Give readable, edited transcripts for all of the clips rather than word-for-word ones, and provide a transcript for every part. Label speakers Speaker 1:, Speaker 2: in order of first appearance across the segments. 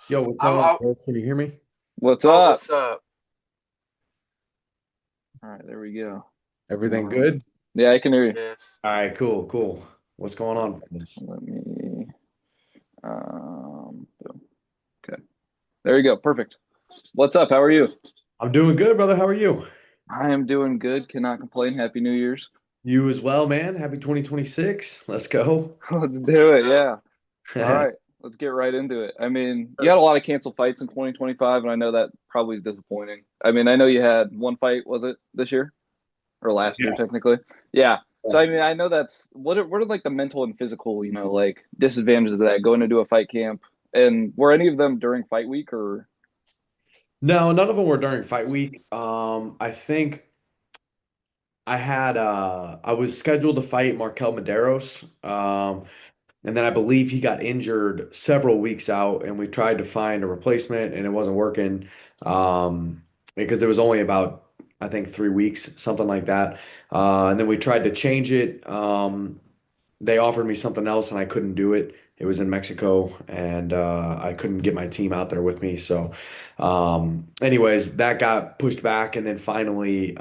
Speaker 1: Yo, what's
Speaker 2: I,
Speaker 1: going on,
Speaker 2: I,
Speaker 1: Chris? Can you hear me?
Speaker 3: What's
Speaker 2: oh,
Speaker 3: up?
Speaker 2: what's up?
Speaker 3: All right, there we go.
Speaker 1: Everything
Speaker 3: Um,
Speaker 1: good?
Speaker 3: yeah, I can hear you.
Speaker 2: Yes.
Speaker 1: All right, cool, cool. What's going on,
Speaker 3: Perfect.
Speaker 1: fellas?
Speaker 3: Let me. Boom. Okay, there you go. Perfect. What's up? How are you?
Speaker 1: I'm doing good, brother. How are you?
Speaker 3: I am doing good. Cannot complain. Happy New Year's.
Speaker 1: You as well, man. Happy 2026. Let's go.
Speaker 3: Let's
Speaker 2: Let's
Speaker 3: do it.
Speaker 2: go.
Speaker 3: Yeah. All right. Let's get right into it. I mean, you had a lot of canceled fights in 2025, and I know that probably is disappointing. I mean, I know you had one fight, was it this year or last year,
Speaker 1: Yeah.
Speaker 3: technically? Yeah. So I mean, I know that's what are like the mental and physical, like disadvantages of that going into a fight camp, and were any of them during fight week or?
Speaker 1: No, none of them were during fight week. I think I was scheduled to fight Markel Medeiros. And then I believe he got injured several weeks out, and we tried to find a replacement, and it wasn't working because it was only about, I think, 3 weeks, something like that. And then we tried to change it. They offered me something else, and I couldn't do it. It was in Mexico, and I couldn't get my team out there with me. So, anyways, that got pushed back, and then finally,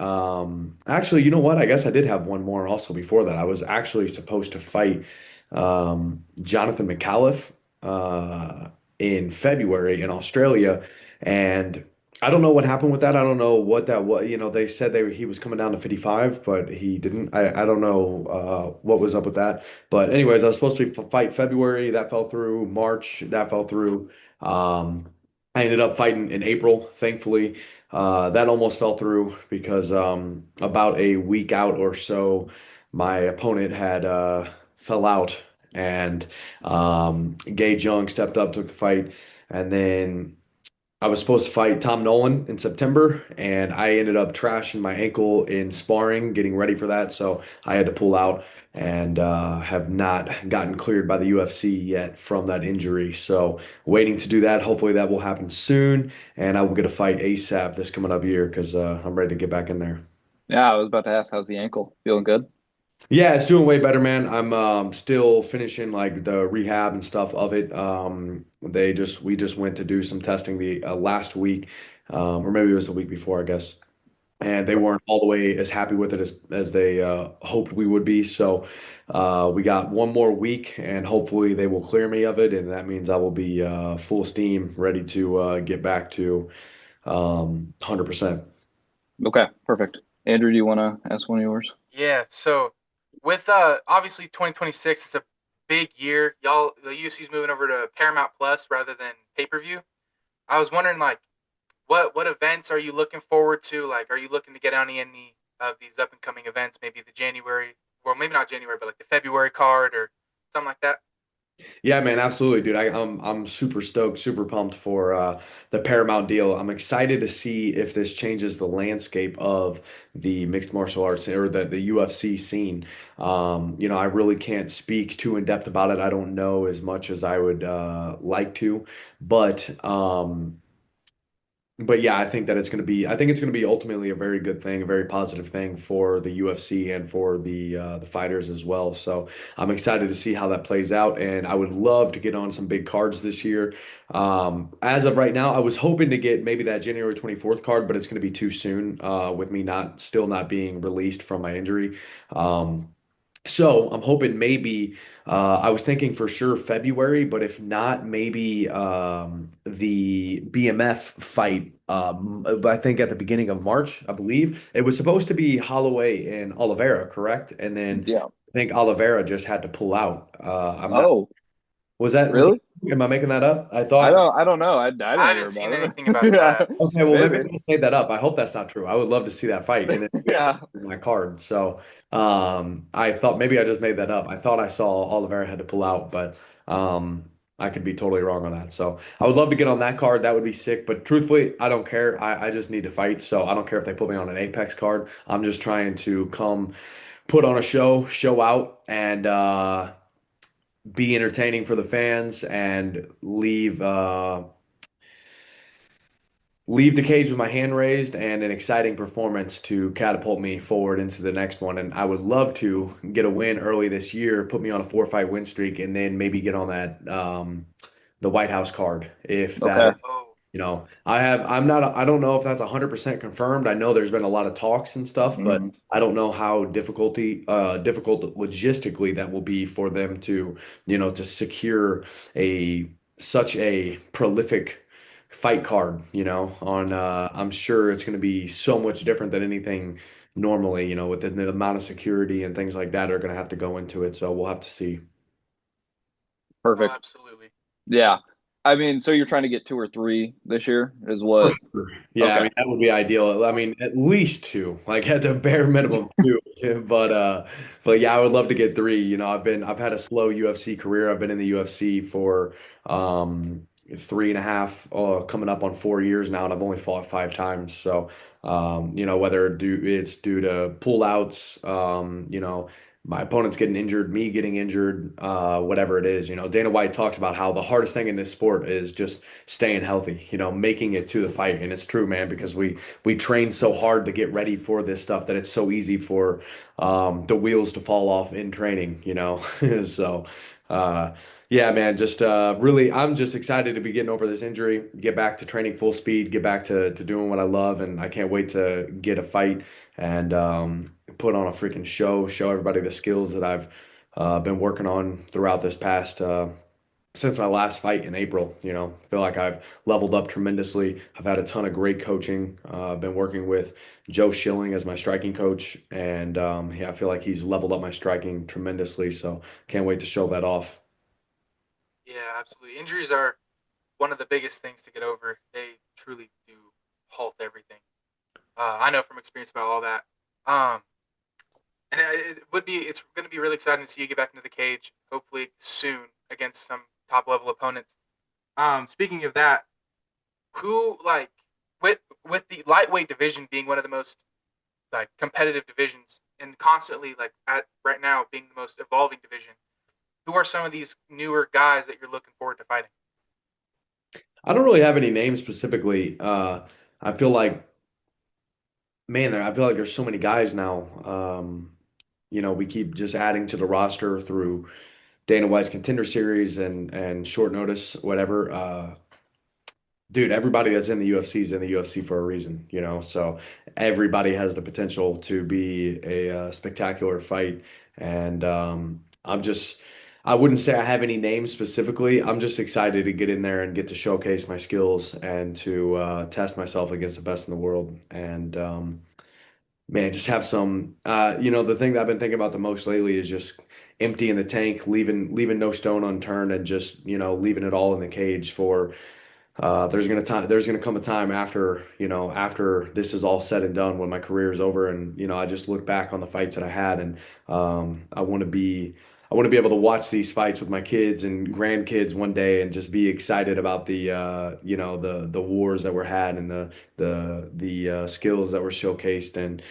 Speaker 1: actually, you know what? I guess I did have one more also before that. I was actually supposed to fight Jonathan McAuliffe in February in Australia, and I don't know what happened with that. I don't know what that was. They said he was coming down to 55, but he didn't. I don't know what was up with that. But anyways, I was supposed to fight February. That fell through. March, that fell through. Um, I ended up fighting in April, thankfully. That almost fell through because about a week out or so, my opponent had fell out, and Gage Young stepped up, took the fight, and then I was supposed to fight Tom Nolan in September, and I ended up trashing my ankle in sparring, getting ready for that. So I had to pull out and have not gotten cleared by the UFC yet from that injury. So waiting to do that. Hopefully that will happen soon, and I will get a fight ASAP this coming up year because I'm ready to get back in there.
Speaker 3: Yeah, I was about to ask, how's the ankle? Feeling good?
Speaker 1: Yeah, it's doing way better, man. I'm still finishing like the rehab and stuff of it. We just went to do some testing the last week, or maybe it was the week before, I guess. And they weren't all the way as happy with it as they hoped we would be. So we got one more week, and hopefully they will clear me of it, and that means I will be full steam, ready to get back to 100%.
Speaker 3: Okay, perfect. Andrew, do you want to ask one of yours?
Speaker 2: Yeah. So, with obviously 2026 is a big year. Y'all, the UFC's moving over to Paramount Plus rather than pay per view. I was wondering, like, what events are you looking forward to? Like, are you looking to get on any of these up and coming events? Maybe the January, well, maybe not January, but like the February card or something like that.
Speaker 1: Yeah, man, absolutely, dude. I'm super stoked, super pumped for the Paramount deal. I'm excited to see if this changes the landscape of the mixed martial arts or the UFC scene. I really can't speak too in depth about it. I don't know as much as I would like to, but yeah, I think it's going to be ultimately a very good thing, a very positive thing for the UFC and for the fighters as well. So I'm excited to see how that plays out, and I would love to get on some big cards this year. As of right now, I was hoping to get maybe that January 24th card, but it's going to be too soon with me not still not being released from my injury. Um, so I'm hoping maybe I was thinking for sure February, but if not, maybe the BMF fight. I think at the beginning of March, I believe it was supposed to be Holloway and Oliveira, correct? And then
Speaker 3: Yeah.
Speaker 1: I think Oliveira just had to pull out. I'm not.
Speaker 3: Oh,
Speaker 1: Was that?
Speaker 3: really?
Speaker 1: Am I making that up? I
Speaker 3: I
Speaker 1: thought.
Speaker 3: don't I don't know. I
Speaker 2: I
Speaker 3: didn't hear
Speaker 2: haven't seen
Speaker 3: about it.
Speaker 2: anything about
Speaker 3: Yeah,
Speaker 2: that.
Speaker 1: Okay, well maybe
Speaker 3: maybe.
Speaker 1: I just made that up. I hope that's not true. I would love to see that fight and then
Speaker 3: Yeah.
Speaker 1: my card. So I thought maybe I just made that up. I thought I saw Oliveira had to pull out, but I could be totally wrong on that. So I would love to get on that card. That would be sick. But truthfully, I don't care. I just need to fight. So I don't care if they put me on an Apex card. I'm just trying to come put on a show, show out, and be entertaining for the fans and leave the cage with my hand raised and an exciting performance to catapult me forward into the next one. And I would love to get a win early this year, put me on a 4-fight win streak, and then maybe get on the White House card. If that,
Speaker 3: Okay.
Speaker 2: Oh,
Speaker 1: I don't know if that's 100% confirmed. I know there's been a lot of talks and stuff, but
Speaker 3: Hmm.
Speaker 1: I don't know how difficult logistically that will be for them to, to secure a such a prolific fight card, I'm sure it's going to be so much different than anything normally, with the amount of security and things like that are going to have to go into it. So we'll have to see.
Speaker 2: oh,
Speaker 3: Perfect.
Speaker 2: absolutely.
Speaker 3: Yeah. I mean, so you're trying to get two or three this year is
Speaker 1: For
Speaker 3: what?
Speaker 1: sure. Yeah, I
Speaker 3: Okay.
Speaker 1: mean that would be ideal. I mean, at least two, like at the bare minimum two. But yeah, I would love to get three. I've had a slow UFC career. I've been in the UFC for um 3.5, coming up on 4 years now, and I've only fought 5 times. So whether it's due to pullouts, my opponent's getting injured, me getting injured, whatever it is. Dana White talks about how the hardest thing in this sport is just staying healthy, making it to the fight. And it's true, man, because we train so hard to get ready for this stuff that it's so easy for the wheels to fall off in training. So yeah, man, just really I'm just excited to be getting over this injury, get back to training full speed, get back to doing what I love, and I can't wait to get a fight and put on a freaking show everybody the skills that I've been working on throughout this past since my last fight in April. I feel like I've leveled up tremendously. I've had a ton of great coaching. I've been working with Joe Schilling as my striking coach, and yeah, I feel like he's leveled up my striking tremendously. So can't wait to show that off.
Speaker 2: Yeah, absolutely. Injuries are one of the biggest things to get over. They truly do halt everything. I know from experience about all that. Um, and it's going to be really exciting to see you get back into the cage, hopefully soon against some top level opponents. Speaking of that, who like with with the lightweight division being one of the most like competitive divisions and constantly like at right now being the most evolving division, who are some of these newer guys that you're looking forward to fighting?
Speaker 1: I don't really have any names specifically. I feel like, man, I feel like there's so many guys now. We keep just adding to the roster through Dana White's Contender Series and short notice, whatever. Dude, everybody that's in the UFC is in the UFC for a reason. So everybody has the potential to be a spectacular fight. And I wouldn't say I have any names specifically. I'm just excited to get in there and get to showcase my skills and to test myself against the best in the world. And man, just have some, the thing that I've been thinking about the most lately is just emptying the tank, leaving no stone unturned, and just, leaving it all in the cage for there's gonna come a time after this is all said and done when my career is over and I just look back on the fights that I had and I want to be able to watch these fights with my kids and grandkids one day and just be excited about the wars that were had and the skills that were showcased and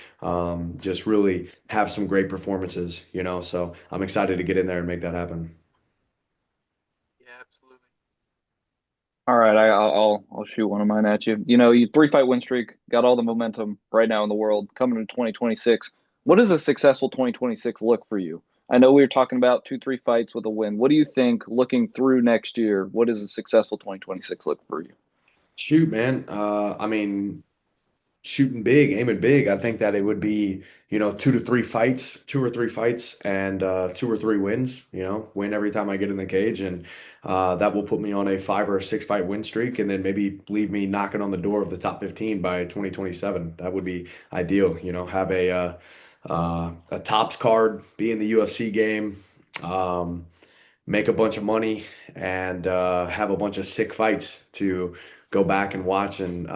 Speaker 1: just really have some great performances. So I'm excited to get in there and make that happen.
Speaker 2: Yeah, absolutely.
Speaker 3: All right, I'll shoot one of mine at you. You know, you three fight win streak, got all the momentum right now in the world coming to 2026. What does a successful 2026 look for you? I know we were talking about two, three fights with a win. What do you think looking through next year? What does a successful 2026 look for you?
Speaker 1: Shoot, man. I mean, shooting big, aiming big. I think that it would be, 2 to 3 fights, 2 or 3 fights, and 2 or 3 wins. Win every time I get in the cage, and that will put me on a 5 or 6 fight win streak, and then maybe leave me knocking on the door of the top 15 by 2027. That would be ideal. Have a tops card, be in the UFC game. Make a bunch of money and have a bunch of sick fights to go back and watch and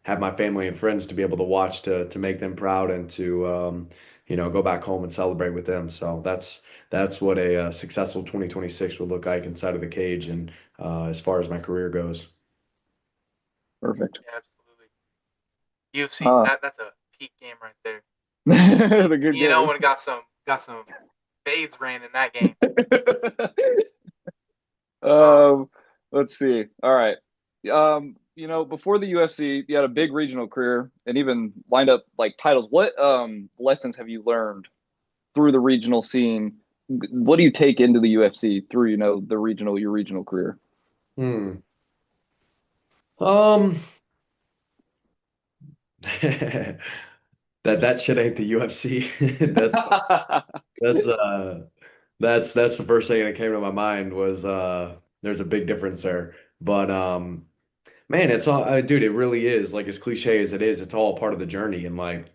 Speaker 1: have my family and friends to be able to watch to make them proud and to go back home and celebrate with them. So that's what a, successful 2026 would look like inside of the cage and as far as my career goes.
Speaker 3: Perfect.
Speaker 2: Yeah, absolutely. UFC
Speaker 3: Uh,
Speaker 2: that's a peak game right there.
Speaker 3: the good
Speaker 2: You know
Speaker 3: game.
Speaker 2: when it got some fades ran in that game. Um,
Speaker 3: Um, let's see. All right. Before the UFC, you had a big regional career and even lined up like titles. What lessons have you learned through the regional scene? What do you take into the UFC through, your regional career?
Speaker 1: Hmm. Um, that that shit ain't the UFC. That's that's the first thing that came to my mind was there's a big difference there. But man, it's all dude, it really is like as cliche as it is, it's all part of the journey and like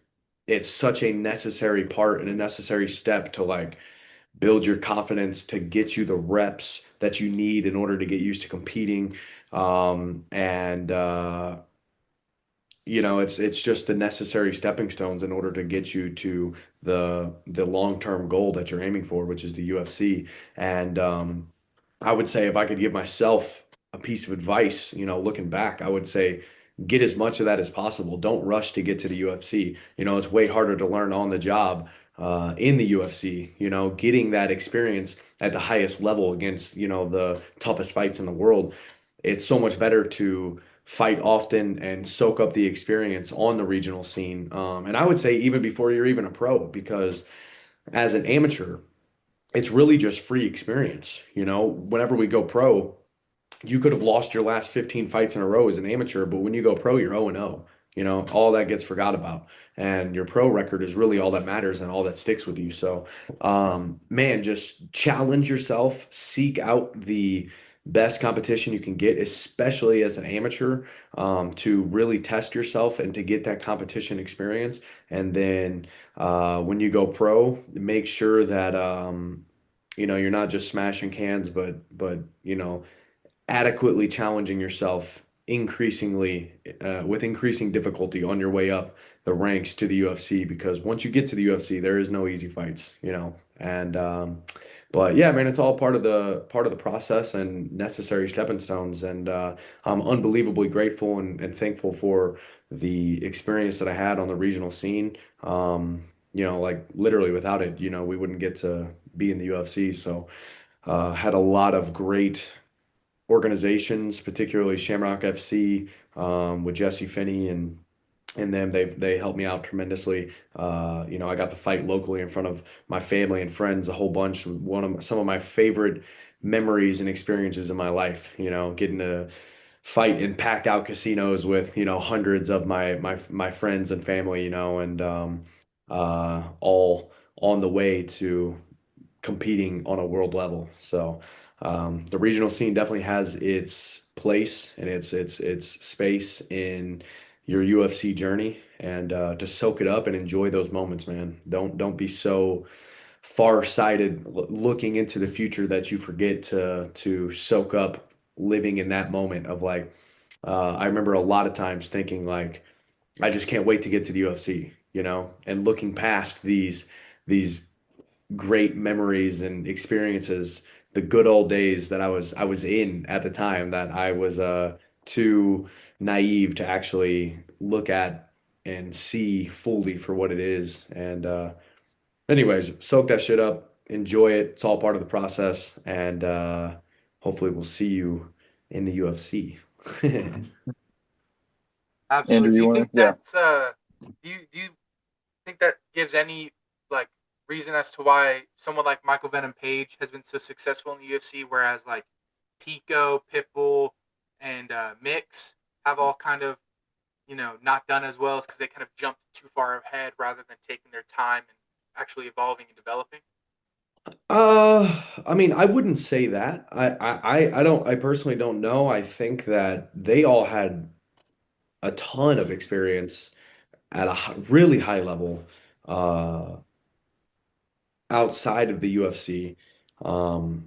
Speaker 1: it's such a necessary part and a necessary step to like build your confidence to get you the reps that you need in order to get used to competing. And you know, it's just the necessary stepping stones in order to get you to the long-term goal that you're aiming for, which is the UFC. And I would say if I could give myself a piece of advice, you know, looking back, I would say get as much of that as possible. Don't rush to get to the UFC. You know, it's way harder to learn on the job in the UFC. You know, getting that experience at the highest level against, you know, the toughest fights in the world. It's so much better to fight often and soak up the experience on the regional scene. And I would say even before you're even a pro, because as an amateur, it's really just free experience. You know, whenever we go pro, you could have lost your last 15 fights in a row as an amateur, but when you go pro, you're 0 and 0. You know, all that gets forgot about. And your pro record is really all that matters and all that sticks with you. So, man, just challenge yourself, seek out the best competition you can get, especially as an amateur, to really test yourself and to get that competition experience. And then when you go pro, make sure that you know, you're not just smashing cans, but you know, adequately challenging yourself increasingly with increasing difficulty on your way up the ranks to the UFC because once you get to the UFC there is no easy fights, you know. And but yeah, man, it's all part of the process and necessary stepping stones. And I'm unbelievably grateful and thankful for the experience that I had on the regional scene. You know, like literally without it, you know, we wouldn't get to be in the UFC. So had a lot of great organizations, particularly Shamrock FC, with Jesse Finney and them. They helped me out tremendously. You know, I got to fight locally in front of my family and friends a whole bunch. Some of my favorite memories and experiences in my life. You know, getting to fight in packed out casinos with, you know, hundreds of my friends and family. You know, and all on the way to competing on a world level. So the regional scene definitely has its place and its space in your UFC journey, and to soak it up and enjoy those moments, man. Don't be so far-sighted looking into the future that you forget to soak up living in that moment of like I remember a lot of times thinking like I just can't wait to get to the UFC, you know, and looking past these great memories and experiences, the good old days that I was in at the time that I was too naive to actually look at and see fully for what it is. And anyways, soak that shit up, enjoy it. It's all part of the process, and hopefully we'll see you in the UFC.
Speaker 2: Absolutely.
Speaker 3: Andrew,
Speaker 2: Do
Speaker 3: you
Speaker 2: you
Speaker 3: want
Speaker 2: think
Speaker 3: to? Yeah.
Speaker 2: do you think that gives any like reason as to why someone like Michael Venom Page has been so successful in the UFC, whereas like Pico, Pitbull, and Mix have all kind of not done as well, is because they kind of jumped too far ahead rather than taking their time and actually evolving and developing.
Speaker 1: I mean, I wouldn't say that. I don't, I personally don't know. I think that they all had a ton of experience at a really high level uh, outside of the UFC.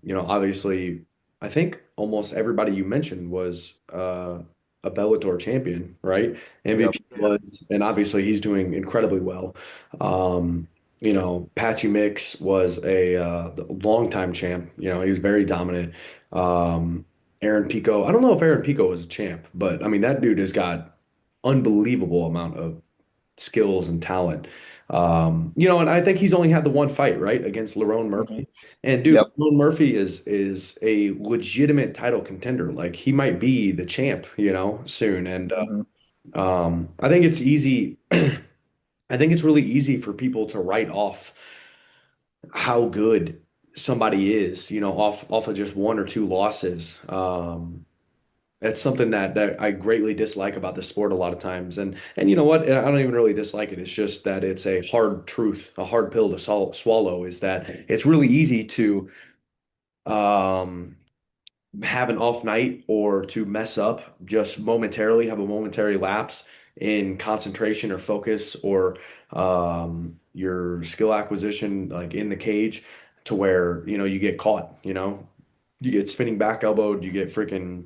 Speaker 1: You know, obviously, I think almost everybody you mentioned was a Bellator champion, right?
Speaker 3: Yep.
Speaker 1: MVP
Speaker 2: Yeah,
Speaker 1: was, and obviously he's doing incredibly well. Um, you know, Patchy Mix was a longtime champ. You know, he was very dominant. Um, Aaron Pico, I don't know if Aaron Pico was a champ, but I mean that dude has got unbelievable amount of skills and talent. You know, and I think he's only had the one fight, right, against Lerone
Speaker 3: Hmm.
Speaker 1: Murphy. And dude,
Speaker 3: Yep.
Speaker 1: Lerone Murphy is a legitimate title contender. Like he might be the champ, you know, soon. And
Speaker 3: Hmm.
Speaker 1: I think it's easy. I think it's really easy for people to write off how good somebody is, you know, off of just one or two losses. That's something that I greatly dislike about the sport a lot of times. And you know what? I don't even really dislike it. It's just that it's a hard truth, a hard pill to swallow, is that it's really easy to um have an off night or to mess up just momentarily, have a momentary lapse in concentration or focus or your skill acquisition, like in the cage, to where, you get caught, you get spinning back elbowed, you get freaking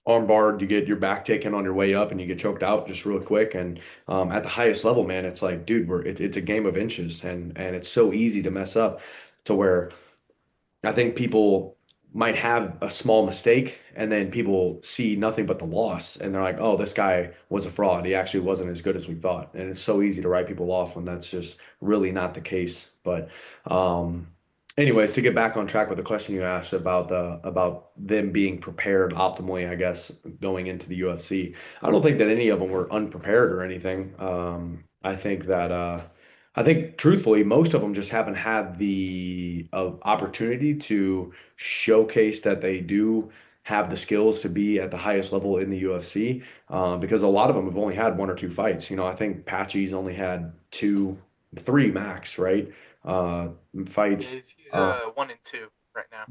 Speaker 1: arm barred, you get your back taken on your way up and you get choked out just real quick. And at the highest level, man, it's like, dude, it's a game of inches, and it's so easy to mess up to where I think people might have a small mistake and then people see nothing but the loss and they're like, oh, this guy was a fraud. He actually wasn't as good as we thought. And it's so easy to write people off when that's just really not the case. But anyways, to get back on track with the question you asked about them being prepared optimally, I guess, going into the UFC, I don't think that any of them were unprepared or anything. I think truthfully, most of them just haven't had the opportunity to showcase that they do have the skills to be at the highest level in the UFC, because a lot of them have only had one or two fights. I think Patchy's only had two, three max, right? Uh,
Speaker 2: Yeah,
Speaker 1: fights.
Speaker 2: he's
Speaker 1: Uh,
Speaker 2: 1-2 right now.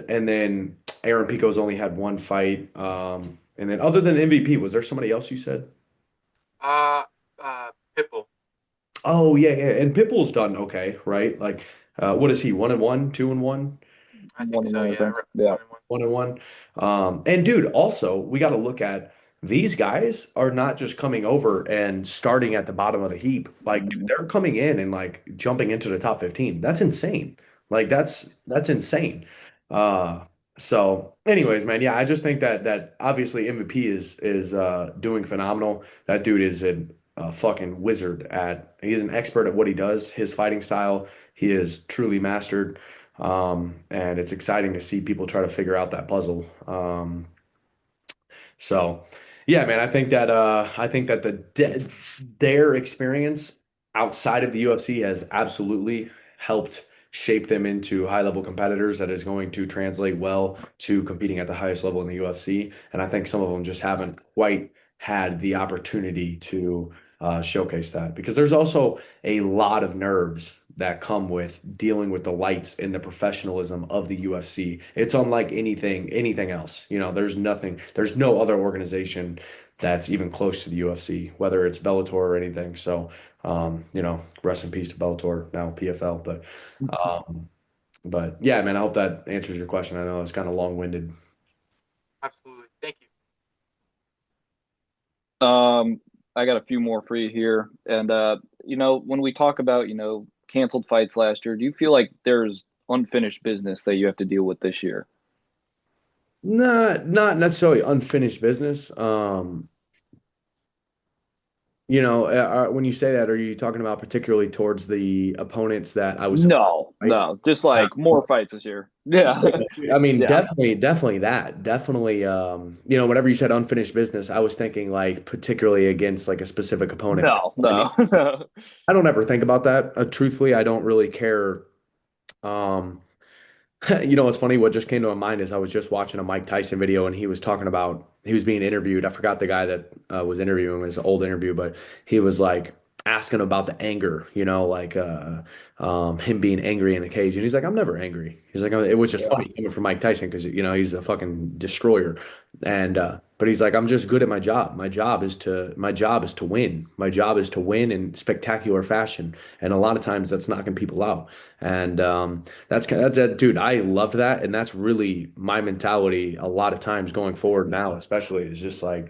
Speaker 1: and then Aaron Pico's only had one fight. And then other than MVP, was there somebody else you said?
Speaker 2: Uh, Pitbull.
Speaker 1: Oh yeah, yeah. And Pitbull's done okay, right? Like, what is he? 1-1, 2-1,
Speaker 2: I think
Speaker 3: One and
Speaker 2: so.
Speaker 3: one, I
Speaker 2: Yeah,
Speaker 3: think. Yeah.
Speaker 2: 1-1.
Speaker 1: 1-1. And dude, also we got to look at these guys are not just coming over and starting at the bottom of the heap. Like, dude,
Speaker 3: Mhm.
Speaker 1: they're coming in and like jumping into the top 15. That's insane. Like that's insane. Uh, so anyways, man, yeah, I just think that obviously MVP is doing phenomenal. That dude is a fucking wizard he's an expert at what he does. His fighting style, he is truly mastered. And it's exciting to see people try to figure out that puzzle. So, yeah, man, I think that their experience outside of the UFC has absolutely helped shape them into high-level competitors that is going to translate well to competing at the highest level in the UFC. And I think some of them just haven't quite had the opportunity to showcase that, because there's also a lot of nerves that come with dealing with the lights and the professionalism of the UFC. It's unlike anything else. There's no other organization that's even close to the UFC, whether it's Bellator or anything. So, rest in peace to Bellator, now PFL. But yeah, man, I hope that answers your question. I know it's kind of long-winded.
Speaker 2: Absolutely. Thank you.
Speaker 3: Um, I got a few more for you here. And when we talk about, canceled fights last year, do you feel like there's unfinished business that you have to deal with this year?
Speaker 1: Not necessarily unfinished business. When you say that, are you talking about particularly towards the opponents that I was supposed
Speaker 3: No,
Speaker 1: to fight?
Speaker 3: no, just like more fights this year. Yeah.
Speaker 1: I mean,
Speaker 3: Yeah.
Speaker 1: definitely that. Definitely, whenever you said unfinished business, I was thinking like particularly against like a specific opponent.
Speaker 3: No,
Speaker 1: I mean,
Speaker 3: no, no.
Speaker 1: I don't ever think about that. Truthfully, I don't really care. Um, what's funny? What just came to my mind is I was just watching a Mike Tyson video and he was being interviewed. I forgot the guy that was interviewing. It was an old interview, but he was like asking about the anger, like him being angry in the cage. And he's like, I'm never angry. He's like, it was just
Speaker 3: Yeah.
Speaker 1: funny coming from Mike Tyson because, he's a fucking destroyer. But he's like, I'm just good at my job. My job is to win. My job is to win in spectacular fashion. And a lot of times that's knocking people out. And dude, I love that. And that's really my mentality a lot of times going forward now, especially is just like,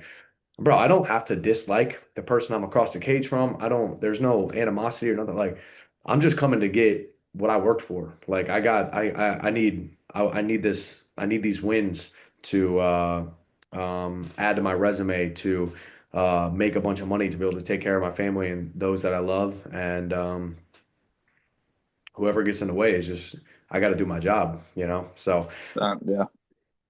Speaker 1: bro, I don't have to dislike the person I'm across the cage from. There's no animosity or nothing. Like, I'm just coming to get what I worked for. Like, I need I need these wins to add to my resume to make a bunch of money to be able to take care of my family and those that I love. And whoever gets in the way is just, I got to do my job. So
Speaker 3: Yeah.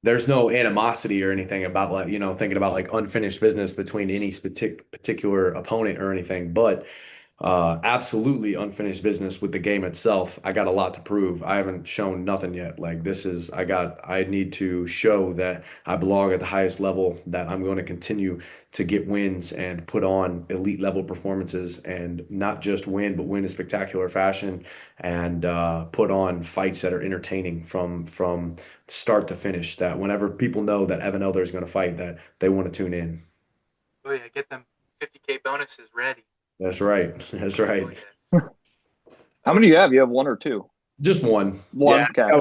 Speaker 1: there's no animosity or anything about like, thinking about like unfinished business between any particular opponent or anything. But absolutely unfinished business with the game itself. I got a lot to prove. I haven't shown nothing yet. Like this is, I need to show that I belong at the highest level, that I'm going to continue to get wins and put on elite level performances and not just win, but win in spectacular fashion and put on fights that are entertaining from start to finish. That whenever people know that Evan Elder is going to fight, that they want to tune in.
Speaker 2: Oh yeah, get them 50K bonuses ready.
Speaker 1: That's right. That's
Speaker 2: Oh
Speaker 1: right.
Speaker 2: yes.
Speaker 3: How
Speaker 2: Oh
Speaker 3: many do you
Speaker 2: yeah.
Speaker 3: have? You have one or two?
Speaker 1: Just one. Yeah,
Speaker 3: One. Okay.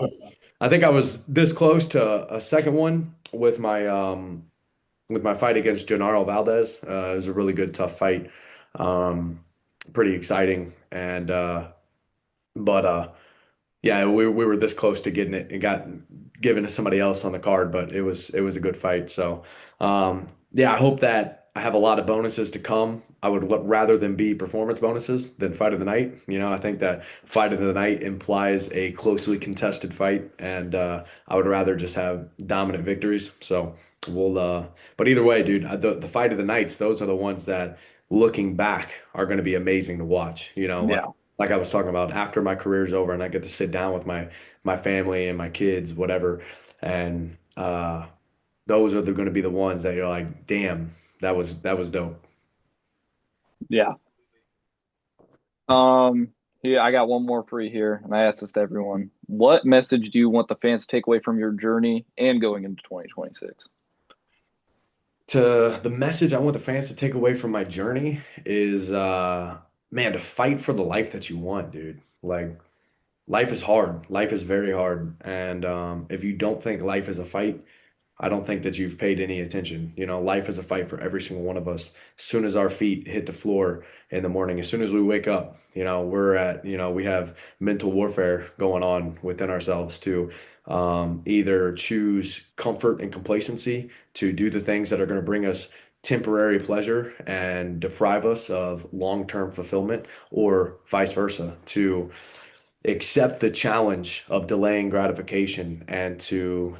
Speaker 1: I think I was this close to a second one with my fight against Gennaro Valdez. It was a really good, tough fight. Um, Pretty exciting, and but yeah, we were this close to getting it and got given to somebody else on the card, but it was a good fight. So yeah, I hope that I have a lot of bonuses to come. I would rather than be performance bonuses than fight of the night. You know, I think that fight of the night implies a closely contested fight, and I would rather just have dominant victories. So we'll but either way, dude, the fight of the nights, those are the ones that looking back are going to be amazing to watch. You know,
Speaker 3: Yeah.
Speaker 1: like I was talking about, after my career's over and I get to sit down with my family and my kids, whatever, and those are going to be the ones that you're like, damn, that was dope.
Speaker 3: Yeah. Yeah, I got one more for you here, and I ask this to everyone. What message do you want the fans to take away from your journey and going into 2026?
Speaker 1: To the message I want the fans to take away from my journey is, man, to fight for the life that you want, dude. Like life is hard. Life is very hard, and if you don't think life is a fight, I don't think that you've paid any attention. You know, life is a fight for every single one of us. As soon as our feet hit the floor in the morning, as soon as we wake up, we have mental warfare going on within ourselves to either choose comfort and complacency to do the things that are going to bring us temporary pleasure and deprive us of long-term fulfillment, or vice versa, to accept the challenge of delaying gratification and to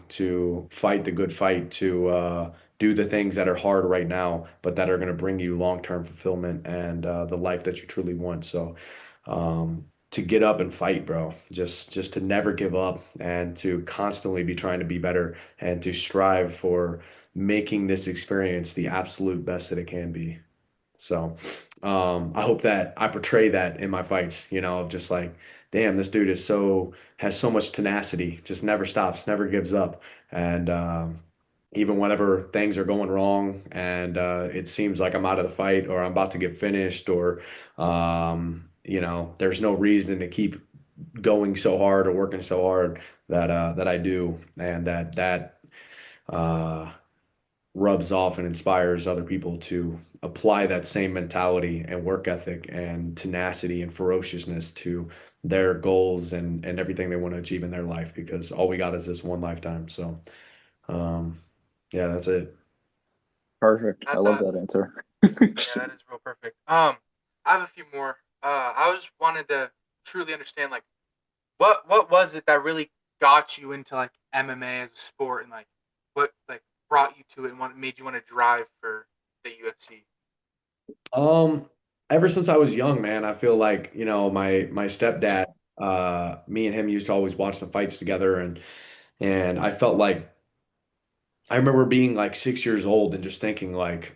Speaker 1: fight the good fight, to do the things that are hard right now, but that are going to bring you long-term fulfillment and the life that you truly want. So to get up and fight, bro, just to never give up and to constantly be trying to be better and to strive for making this experience the absolute best that it can be. So, I hope that I portray that in my fights, of just like, damn, this dude has so much tenacity, just never stops, never gives up. And even whenever things are going wrong and it seems like I'm out of the fight or I'm about to get finished or, there's no reason to keep going so hard or working so hard that I do, and that uh, rubs off and inspires other people to apply that same mentality and work ethic and tenacity and ferociousness to their goals and everything they want to achieve in their life, because all we got is this one lifetime. So, um, yeah, that's it.
Speaker 3: Perfect. I
Speaker 2: That's
Speaker 3: love
Speaker 2: a
Speaker 3: that answer.
Speaker 2: yeah, that is real perfect. I have a few more. I just wanted to truly understand like what was it that really got you into like MMA as a sport, and like what like brought you to it and what made you want to drive for the UFC?
Speaker 1: Um, Ever since I was young, man, I feel like, my stepdad, me and him used to always watch the fights together, and I felt like I remember being like 6 years old and just thinking like,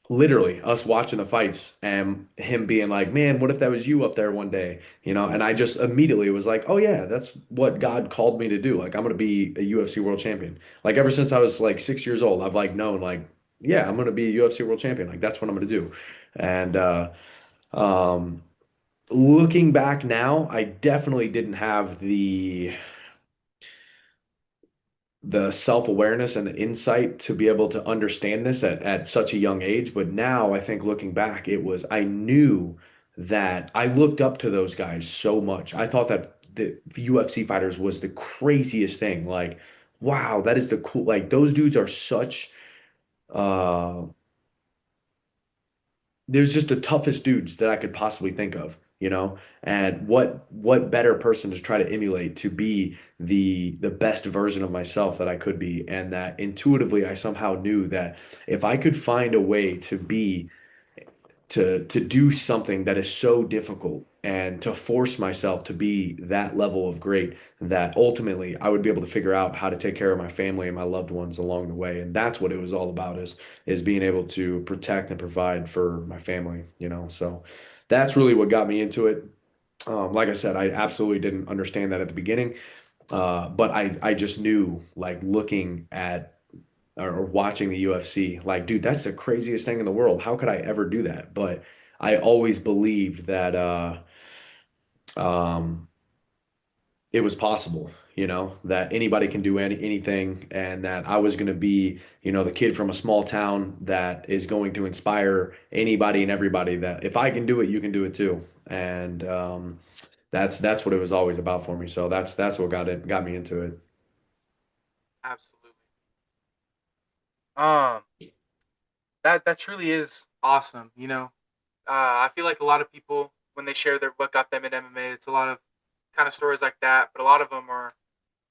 Speaker 1: literally us watching the fights and him being like, man, what if that was you up there one day? And I just immediately was like, oh yeah, that's what God called me to do. Like I'm gonna be a UFC world champion. Like ever since I was like 6 years old, I've like known like, yeah, I'm gonna be a UFC world champion. Like that's what I'm gonna do. And um looking back now, I definitely didn't have the self-awareness and the insight to be able to understand this at such a young age. But now I think looking back, I knew that I looked up to those guys so much. I thought that the UFC fighters was the craziest thing. Like, wow, that is the cool, like those dudes are such uh there's just the toughest dudes that I could possibly think of, And what better person to try to emulate to be the best version of myself that I could be, and that intuitively I somehow knew that if I could find a way to be to do something that is so difficult and to force myself to be that level of great that ultimately I would be able to figure out how to take care of my family and my loved ones along the way. And that's what it was all about is being able to protect and provide for my family, you know. So that's really what got me into it. Like I said, I absolutely didn't understand that at the beginning. But I just knew like looking at or watching the UFC, like, dude, that's the craziest thing in the world. How could I ever do that? But I always believed that um, it was possible, you know, that anybody can do anything, and that I was going to be, you know, the kid from a small town that is going to inspire anybody and everybody that if I can do it, you can do it too. And that's what it was always about for me. So that's what got me into it.
Speaker 2: Absolutely. Um, that truly is awesome. I feel like a lot of people when they share their what got them in MMA, it's a lot of kind of stories like that, but a lot of them are,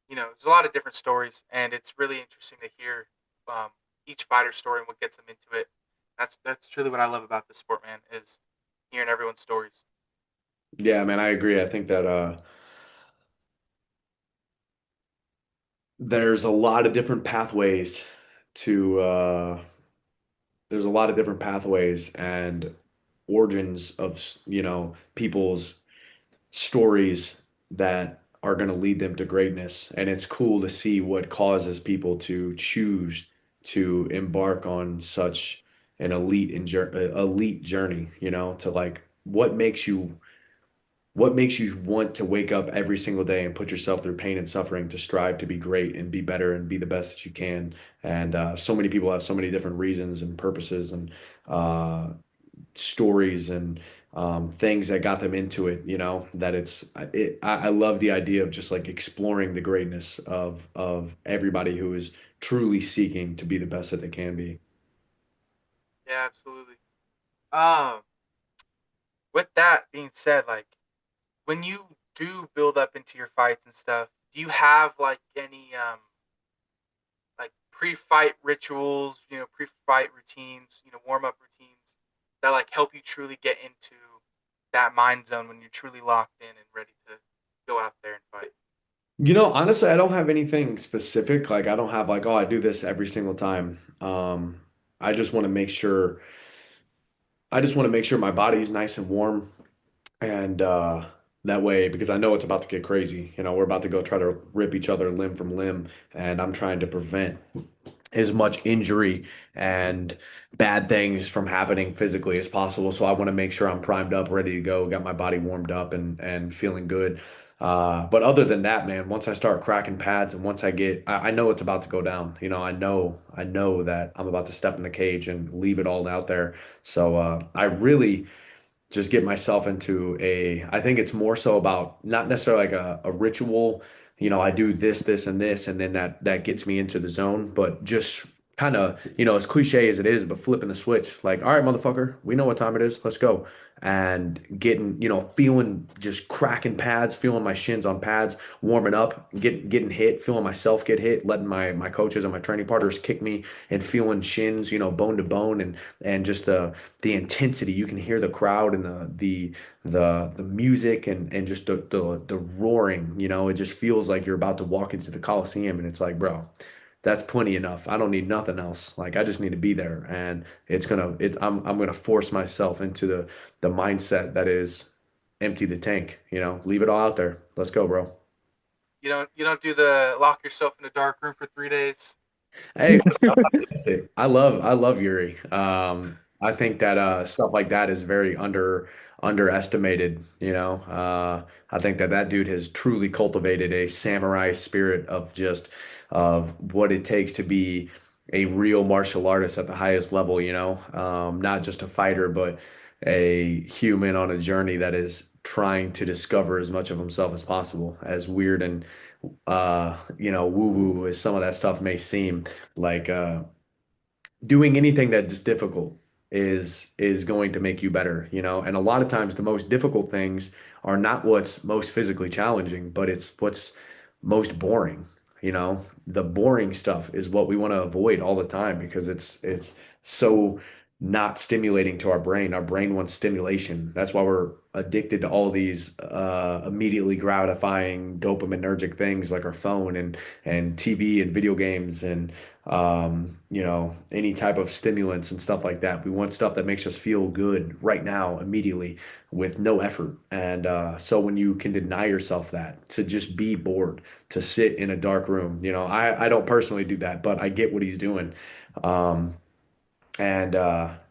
Speaker 2: there's a lot of different stories, and it's really interesting to hear um, each fighter's story and what gets them into it. That's truly what I love about this sport, man, is hearing everyone's stories.
Speaker 1: Yeah, man, I agree. I think that there's a lot of different pathways to there's a lot of different pathways and origins of, you know, people's stories that are going to lead them to greatness. And it's cool to see what causes people to choose to embark on such an elite journey, you know, to like what makes you want to wake up every single day and put yourself through pain and suffering to strive to be great and be better and be the best that you can. And so many people have so many different reasons and purposes and uh, stories and things that got them into it, you know, that I love the idea of just like exploring the greatness of everybody who is truly seeking to be the best that they can be.
Speaker 2: Yeah, absolutely. Um, with that being said, like when you do build up into your fights and stuff, do you have like any like pre-fight rituals, pre-fight routines, warm-up routines that like help you truly get into that mind zone when you're truly locked in and ready to go out there and fight?
Speaker 1: You know, honestly, I don't have anything specific. Like I don't have like, oh, I do this every single time. I just want to make sure I just want to make sure my body's nice and warm and that way because I know it's about to get crazy. You know, we're about to go try to rip each other limb from limb and I'm trying to prevent as much injury and bad things from happening physically as possible. So I want to make sure I'm primed up, ready to go, got my body warmed up and feeling good. But other than that, man, once I start cracking pads and once I know it's about to go down. You know, I know that I'm about to step in the cage and leave it all out there. So I really just get myself into I think it's more so about not necessarily like a ritual, you know, I do this, and this, and then that gets me into the zone, but just kind of, you know, as cliche as it is, but flipping the switch, like, all right, motherfucker, we know what time it is, let's go. And getting, you know, feeling just cracking pads, feeling my shins on pads, warming up, getting hit, feeling myself get hit, letting my coaches and my training partners kick me and feeling shins, you know, bone to bone and just the intensity. You can hear the crowd and the music and just the roaring, you know, it just feels like you're about to walk into the Coliseum and it's like, bro, that's plenty enough. I don't need nothing else. Like I just need to be there. And I'm gonna force myself into the mindset that is empty the tank, you know, leave it all out there. Let's go, bro.
Speaker 2: You don't do the lock yourself in a dark room for 3 days.
Speaker 1: Hey, I'm not against it. I love Yuri. I think that stuff like that is very underestimated, you know. I think that dude has truly cultivated a samurai spirit of just of what it takes to be a real martial artist at the highest level, you know. Not just a fighter, but a human on a journey that is trying to discover as much of himself as possible, as weird and you know, woo-woo as some of that stuff may seem, like doing anything that's difficult is going to make you better, you know. And a lot of times the most difficult things are not what's most physically challenging, but it's what's most boring, you know. The boring stuff is what we want to avoid all the time because it's so not stimulating to our brain. Our brain wants stimulation. That's why we're addicted to all these immediately gratifying dopaminergic things like our phone and TV and video games and any type of stimulants and stuff like that. We want stuff that makes us feel good right now, immediately, with no effort. And so when you can deny yourself that, to just be bored, to sit in a dark room, I don't personally do that, but I get what he's doing. Um, and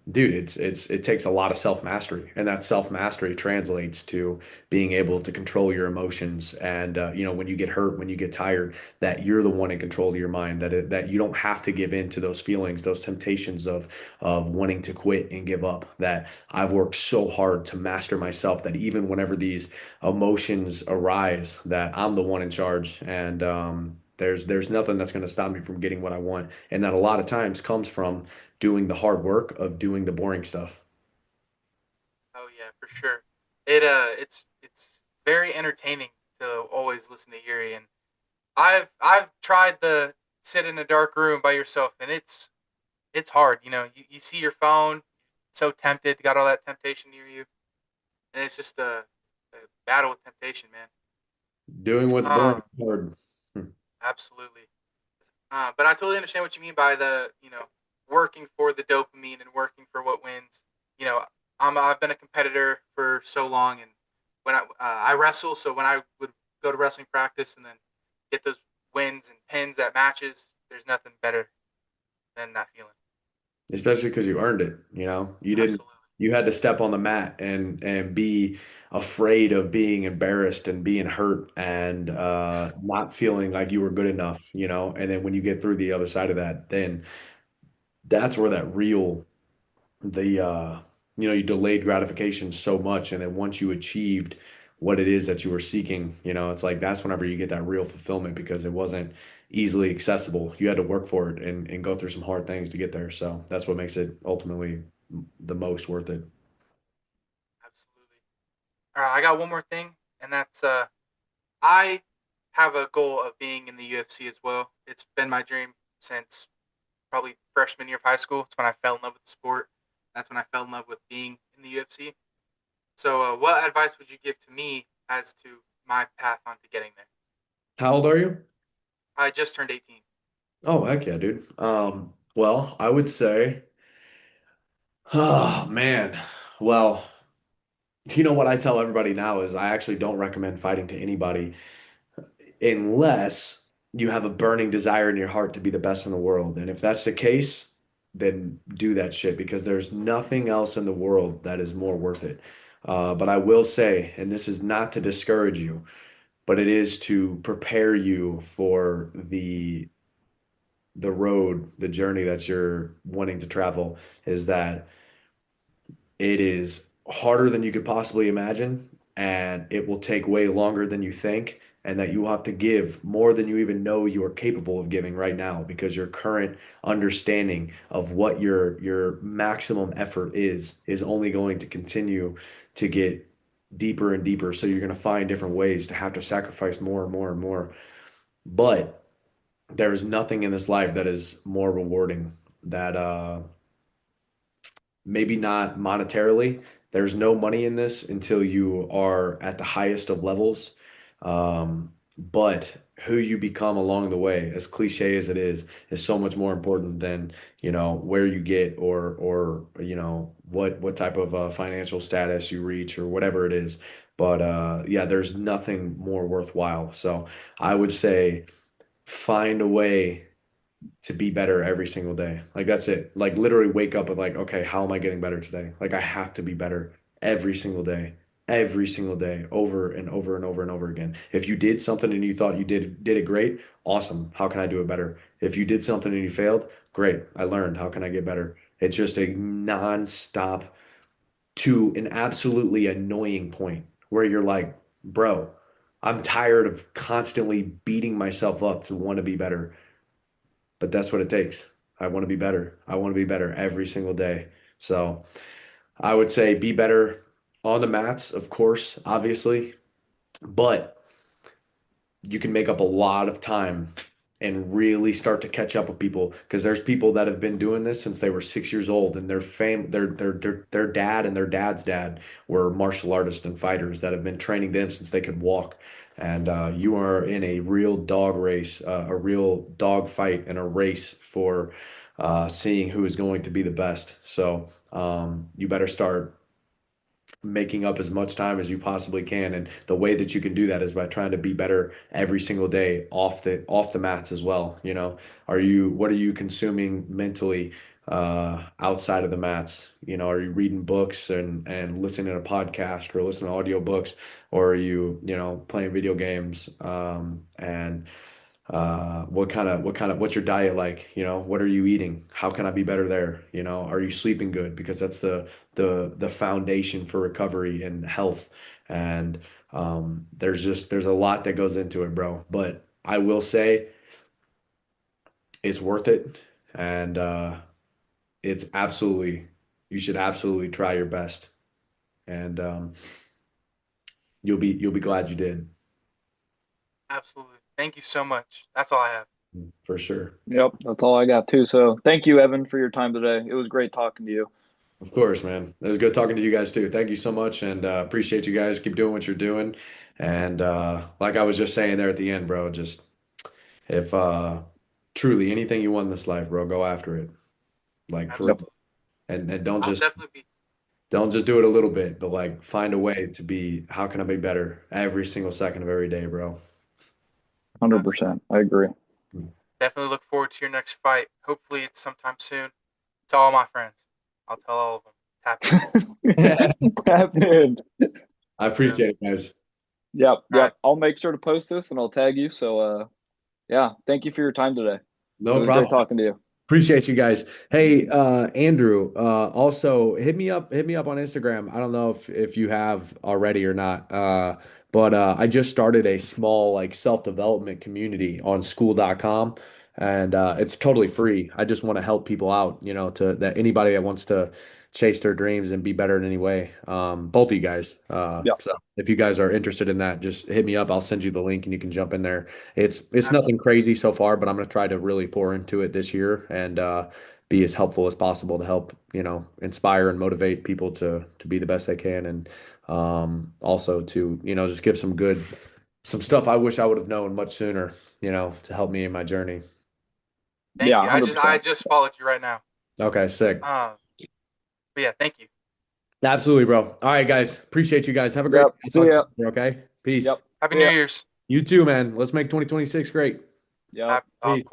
Speaker 1: dude, it takes a lot of self-mastery, and that self-mastery translates to being able to control your emotions. And when you get hurt, when you get tired, that you're the one in control of your mind, that you don't have to give in to those feelings, those temptations of wanting to quit and give up. That I've worked so hard to master myself that even whenever these emotions arise, that I'm the one in charge. And there's nothing that's going to stop me from getting what I want. And that a lot of times comes from doing the hard work of doing the boring stuff.
Speaker 2: Oh yeah, for sure. It's very entertaining to always listen to Yuri, and I've tried to sit in a dark room by yourself, and it's hard. You see your phone, so tempted, got all that temptation near you, and it's just a battle with temptation, man.
Speaker 1: Doing what's boring
Speaker 2: Um,
Speaker 1: is hard. Hmm.
Speaker 2: Absolutely. But I totally understand what you mean by the working for the dopamine and working for what wins. You know, I've been a competitor for so long, and when I wrestle, so when I would go to wrestling practice and then get those wins and pins at matches, there's nothing better than that feeling.
Speaker 1: Especially because you earned it, you didn't,
Speaker 2: Absolutely.
Speaker 1: you had to step on the mat and be afraid of being embarrassed and being hurt and not feeling like you were good enough, and then when you get through the other side of that, then that's where that real the you delayed gratification so much, and then once you achieved what it is that you were seeking, it's like that's whenever you get that real fulfillment, because it wasn't easily accessible. You had to work for it and go through some hard things to get there. So that's what makes it ultimately the most worth it.
Speaker 2: Absolutely. All right, I got one more thing, and that's I have a goal of being in the UFC as well. It's been my dream since probably freshman year of high school. It's when I fell in love with the sport. That's when I fell in love with being in the UFC. So, what advice would you give to me as to my path onto getting there?
Speaker 1: How old are you?
Speaker 2: I just turned 18.
Speaker 1: Oh, heck yeah, dude. Well, I would say, oh man, well, what I tell everybody now is I actually don't recommend fighting to anybody unless you have a burning desire in your heart to be the best in the world. And if that's the case, then do that shit, because there's nothing else in the world that is more worth it. But I will say, and this is not to discourage you, but it is to prepare you for the road, the journey that you're wanting to travel, is that it is harder than you could possibly imagine, and it will take way longer than you think, and that you will have to give more than you even know you are capable of giving right now, because your current understanding of what your maximum effort is only going to continue to get deeper and deeper. So you're going to find different ways to have to sacrifice more and more and more. But there is nothing in this life that is more rewarding, that maybe not monetarily. There's no money in this until you are at the highest of levels. But who you become along the way, as cliche as it is so much more important than, where you get, or what type of financial status you reach, or whatever it is. But yeah, there's nothing more worthwhile. So I would say find a way to be better every single day. Like that's it. Like literally wake up with like, okay, how am I getting better today? Like I have to be better every single day, over and over and over and over again. If you did something and you thought you did it great, awesome. How can I do it better? If you did something and you failed, great. I learned. How can I get better? It's just a non-stop, to an absolutely annoying point where you're like, bro, I'm tired of constantly beating myself up to want to be better, but that's what it takes. I want to be better. I want to be better every single day. So I would say be better on the mats, of course, obviously, but you can make up a lot of time and really start to catch up with people because there's people that have been doing this since they were 6 years old and their dad and their dad's dad were martial artists and fighters that have been training them since they could walk. And you are in a real dog race, a real dog fight and a race for seeing who is going to be the best. So you better start making up as much time as you possibly can. And the way that you can do that is by trying to be better every single day off the mats as well. You know, what are you consuming mentally outside of the mats? You know, are you reading books and listening to a podcast or listening to audio books, or are you, you know, playing video games and what's your diet like? You know, what are you eating? How can I be better there? You know, are you sleeping good? Because that's the foundation for recovery and health. And there's a lot that goes into it, bro. But I will say it's worth it. And it's absolutely you should absolutely try your best. And you'll be glad you did,
Speaker 2: Absolutely. Thank you so much. That's all I have.
Speaker 1: for sure.
Speaker 3: Yep, that's all I got too. So thank you, Evan, for your time today. It was great talking to you.
Speaker 1: Of course, man. It was good talking to you guys too. Thank you so much, and appreciate you guys. Keep doing what you're doing. And like I was just saying there at the end, bro, just if truly anything you want in this life, bro, go after it. Like for
Speaker 3: Yep,
Speaker 1: real.
Speaker 2: Absolutely.
Speaker 1: And
Speaker 2: I'll definitely be.
Speaker 1: don't just do it a little bit, but like find a way to be how can I be better every single second of every day, bro.
Speaker 3: 100%. I agree.
Speaker 2: Definitely look forward to your next fight. Hopefully, it's sometime soon. To all my friends, I'll tell all of them. Tap in.
Speaker 3: Tap in.
Speaker 1: I
Speaker 2: Yeah.
Speaker 1: appreciate it, guys.
Speaker 3: Yep,
Speaker 2: All right.
Speaker 3: yep. I'll make sure to post this and I'll tag you. So, yeah, thank you for your time today. It
Speaker 1: No
Speaker 3: was great
Speaker 1: problem.
Speaker 3: talking to you.
Speaker 1: Appreciate you guys. Hey, Andrew, also hit me up on Instagram. I don't know if you have already or not. But I just started a small like self-development community on school.com, and it's totally free. I just want to help people out, you know, to that anybody that wants to chase their dreams and be better in any way. Both of you guys.
Speaker 3: Yep,
Speaker 1: So if you guys are interested in that, just hit me up. I'll send you the link and you can jump in there. It's nothing
Speaker 2: Absolutely.
Speaker 1: crazy so far, but I'm going to try to really pour into it this year and be as helpful as possible to help, you know, inspire and motivate people to be the best they can, and also to, you know, just give some stuff I wish I would have known much sooner, you know, to help me in my journey.
Speaker 2: Thank
Speaker 3: yeah,
Speaker 2: you. I
Speaker 3: 100%.
Speaker 2: just followed you right now.
Speaker 1: Okay, sick.
Speaker 2: Um, but yeah, thank you.
Speaker 1: Absolutely, bro. All right, guys. Appreciate you guys. Have a great
Speaker 3: Yep,
Speaker 1: day. I'll
Speaker 3: see
Speaker 1: talk to
Speaker 3: ya.
Speaker 1: you later, okay? Peace.
Speaker 3: Yep,
Speaker 2: Happy
Speaker 3: see
Speaker 2: New
Speaker 3: ya.
Speaker 2: Year's.
Speaker 1: You too, man. Let's make 2026 great.
Speaker 3: Yep.
Speaker 2: Of
Speaker 1: Peace.